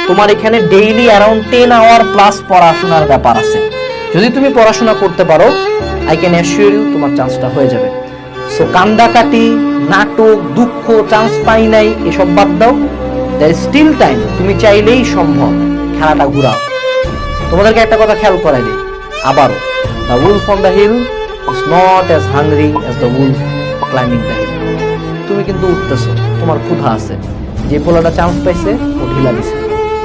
তোমার এখানে daily around 10 hour plus পড়াশোনার ব্যাপার আছে। যদি তুমি পড়াশোনা করতে পারো, আই ক্যান অ্যাসিওর ইউ তোমার চান্সটা হয়ে যাবে। সো কান্দাকাটি, নাটক, দুঃখ, চান্স পাই নাই, এসব বাদ দাও। দ্যার ইজ স্টিল টাইম, তুমি চাইলেই সম্ভব। খেলাটা ঘুরাও। তোমাদেরকে একটা কথা খেয়াল করাই দিই আবারও, the wolf on the hill is not as hungry as the wolf climbing the hill. তুমি কিন্তু উঠতেছো, তোমার ক্ষুধা আছে। যে পোলাটা চান্স পাইছে ও ঢিলা দিছে,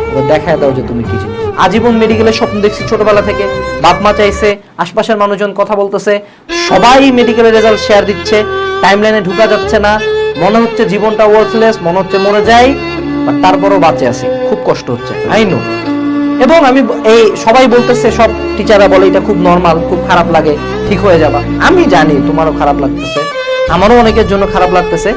ওকে দেখায় দাও যে তুমি কি জিনিস। আজীবন মেডিকেলের স্বপ্ন দেখছি ছোটবেলা থেকে, বাপ মা চাইছে, আশপাশের মানুষজন কথা বলতেছে, সবাই মেডিকেলের রেজাল্ট শেয়ার দিচ্ছে, টাইমলাইনে ঢুকা যাচ্ছে না, মনে হচ্ছে জীবনটা ওয়ার্থলেস, মনে হচ্ছে মরে যাই, বাট তারপরও বাঁচে আছি, খুব কষ্ট হচ্ছে, আই নো। এবং আমি এই সবাই বলতেছে, সব টিচাররা বলে এটা খুব নর্মাল, খুব খারাপ লাগে, ঠিক হয়ে যাবা। আমি জানি তোমারও খারাপ লাগতেছে, আমারও অনেকের জন্য খারাপ লাগতেছে,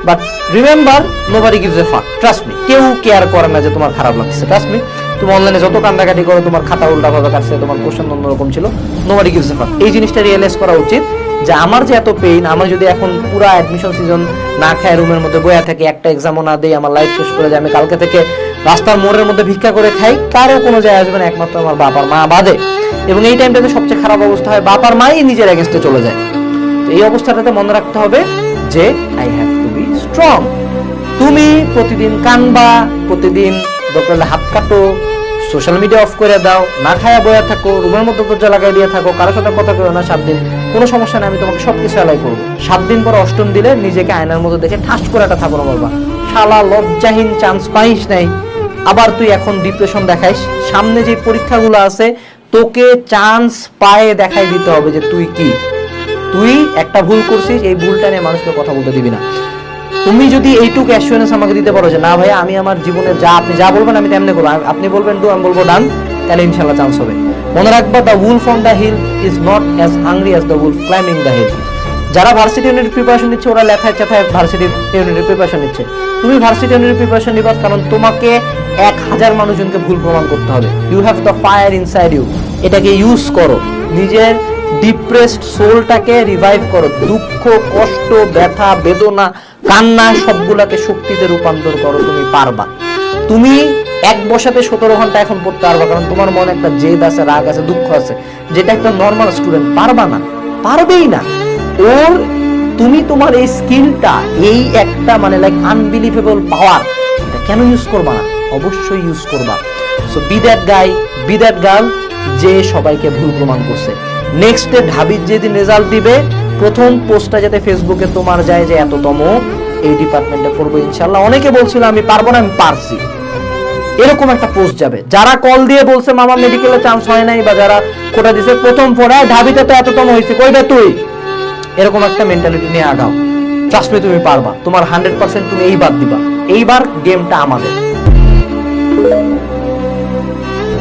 but remember nobody gives a ফাক, ট্রাস্ট মি। কেউ কেয়ার করে না যে তোমার খারাপ লাগতেছে, ট্রাস্ট মি। তুমি অনলাইনে যত কান্দাকাটি করো, তোমার খাতা উল্টাভাবে কাটছে, তোমার কোশ্চেন অন্যরকম ছিল, নোবডি গিভস এ ফাক। এই জিনিসটা রিয়েলাইজ করা উচিত যে আমার যে এত পেইন, আমার যদি এখন পুরো অ্যাডমিশন সিজন না খায় রুমের মধ্যে বয়া থাকে, একটা এক্সামও না দেই, আমার লাইফ শেষ করে যায়, আমি কালকে থেকে রাস্তার মোড়ের মধ্যে ভিক্ষা করে খাই, কারো কোনো যায় আসবে না, একমাত্র আমার বাবার মা বাদে। এবং এই টাইমটাতে সবচেয়ে খারাপ অবস্থা হয়, বাবার মাই নিজের এগেনস্টে চলে যায়। তো এই অবস্থাটাতে মনে রাখতে হবে যে I have to be strong. তুমি প্রতিদিন কানবা, প্রতিদিন দরকার হাত কাটো, সোশ্যাল মিডিয়া অফ করে দাও, না খায়া বয়া থাকো, রুমের মধ্যে দরজা লাগাই দিয়ে থাকো, কারোর সাথে কথা কেউ না 7 দিন, কোনো সমস্যা নেই, আমি তোমাকে সবকিছু অ্যালাই করবো। 7 দিন পর 8ম দিলে নিজেকে আয়নার মধ্যে দেখে ঠাস করে একটা থাকো না, বলবা শালা লজ্জাহীন, চান্স পাইস নাই, আবার তুই এখন ডিপ্রেশন দেখাইস। সামনে যে পরীক্ষাগুলো আছে, তোকে চান্স পায়ে দেখাই দিতে হবে যে তুই কি, তুই একটা ভুল করছিস, এই ভুলটা নিয়ে মানুষকে কথা বলতে দিবি না। তুমি যদি এইটুকু অ্যাসুরেন্স আমাকে দিতে পারো যে না ভাই, আমি আমার জীবনে যা আপনি যা বলবেন আমি তেমনি করবো, আপনি বলবেন ডু, আমি বলবো ডান, তাহলে ইনশাল্লাহ চান্স হবে। মনে রাখবা, the wolf on the hill is not as hungry as the wolf climbing the hill. যারা ভার্সিটি ইউনিটের প্রিপারেশন নিচ্ছে, ওরা লেখায় চেথায় ভার্সিটি ইউনিটের প্রিপারেশন নিচ্ছে। তুমি ভার্সিটি ইউনিটের প্রিপারেশন নিবা, কারণ তোমাকে 1000 মানুষজনকে ভুল প্রমাণ করতে হবে। You have the fire inside you. এটাকে ইউজ করো, নিজের ডিপ্রেসড সোলটাকে রিভাইভ করো। দুঃখ, কষ্ট, ব্যথা, বেদনা, কান্না সবগুলাকে শক্তিতে রূপান্তর করো। তুমি পারবা। তুমি এক বসাতে 17 ঘন্টা এখন পড়তে পারবা, কারণ তোমার মনে একটা জেদ আছে, রাগ আছে, দুঃখ আছে, যেটা একটা নর্মাল স্টুডেন্ট পারবা না, পারবেই না। ওর তুমি তোমার এই স্কিলটা, এই একটা মানে লাইক আনবিলিভেবল পাওয়ার, এটা কেন ইউজ করবা না? অবশ্যই ইউজ করবা। So be that guy, be that girl যে সবাইকে ভুল প্রমাণ করছে। নেক্সট ডে ঢাবির যেদিন রেজাল্ট দিবে, প্রথম পোস্টটা যাতে ফেসবুকে তোমার যায় যে এততম এই ডিপার্টমেন্টে পড়বো ইনশাল্লাহ। অনেকে বলছিল আমি পারবো না, আমি পারছি, এরকম একটা পোস্ট যাবে। যারা কল দিয়ে বলছে মামা মেডিকেলে চান্স হয় নাই, বা যারা কোটা দিছে প্রথম পড়ায় ঢাবিতে তো এততম হয়েছে, কইটা তুই, এরকম একটা মেন্টালিটি নিয়ে আগাও। ট্রাস্ট মি, তুমি পারবা। তোমার 100% তুমি এইবার দিবা। এইবার গেমটা আমাদের।